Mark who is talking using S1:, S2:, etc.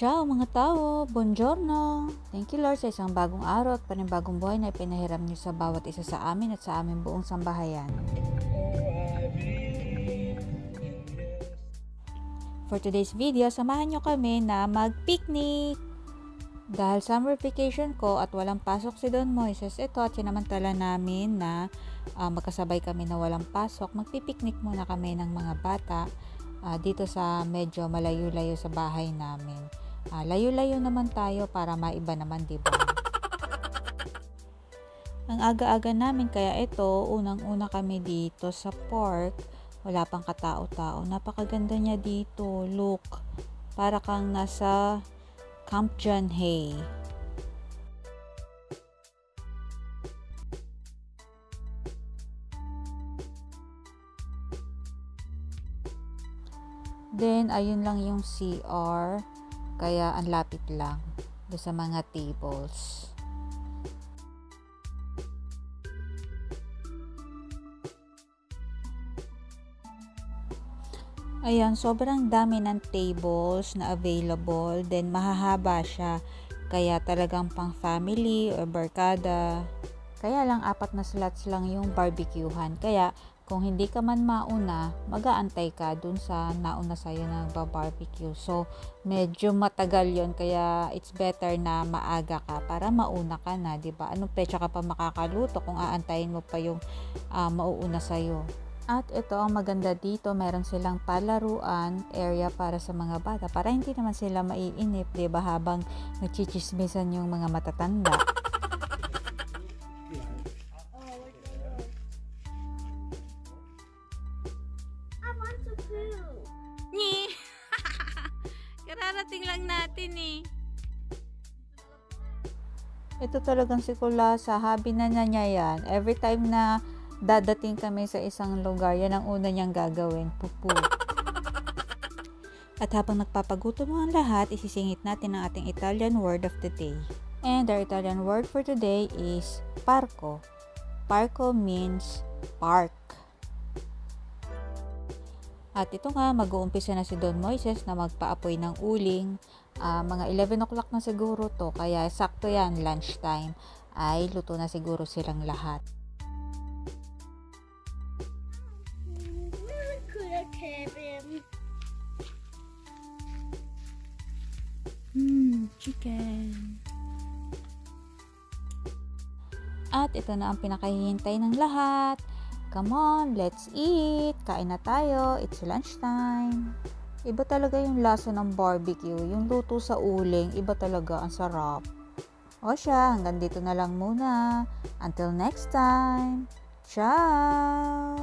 S1: Ciao mga tao, buongiorno. Thank you Lord sa isang bagong araw at panibagong buhay na ipinahiram niyo sa bawat isa sa amin at sa aming buong sambahayan. For today's video, samahan niyo kami na mag-picnic. Dahil summer vacation ko at walang pasok si Don Moises, ito at sinamantala namin na magkasabay kami na walang pasok. Magpipiknik muna kami ng mga bata dito sa medyo malayo-layo sa bahay namin. Layo-layo naman tayo para maiba naman, diba? Ang aga-aga namin kaya ito, unang-una kami dito sa park. Wala pang katao-tao. Napakaganda niya dito. Look, para kang nasa Camp John Hay. Then, ayun lang yung CR. Kaya, ang lapit lang doon sa mga tables. Ayan, sobrang dami ng tables na available. Then, mahahaba siya. Kaya talagang pang family or barkada. Kaya lang, 4 na slots lang yung barbecuehan. Kaya, kung hindi ka man mauna, mag-aantay ka dun sa nauna sa'yo na nagba-barbecue. So, medyo matagal yon. Kaya, it's better na maaga ka para mauna ka na, diba? Anong petsa ka pa makakaluto kung aantayin mo pa yung mauuna sa'yo? At ito ang maganda dito, meron silang palaruan area para sa mga bata para hindi naman sila maiinip, 'di ba, habang nagchichismisan yung mga matatanda.
S2: I want to poo.
S3: Ni. Kararating lang natin eh.
S1: Ito talagang si Kulasa, habi na niya yan. Every time na dadating kami sa isang lugar, yan ang una niyang gagawin, pupu. At habang nagpapagutom ang lahat, isisingit natin ang ating Italian word of the day. And our Italian word for today is parco. Parco means park. At ito nga, mag-uumpisa na si Don Moises na magpaapoy ng uling. Mga 11 o'clock na siguro to, kaya sakto yan, lunchtime. Ay, luto na siguro silang lahat. Chicken. At ito na ang pinakahihintay ng lahat. Come on, let's eat. Kain na tayo. It's lunchtime. Iba talaga yung lasa ng barbecue. Yung luto sa uling, iba talaga. Ang sarap. O siya, hanggang dito na lang muna. Until next time. Ciao!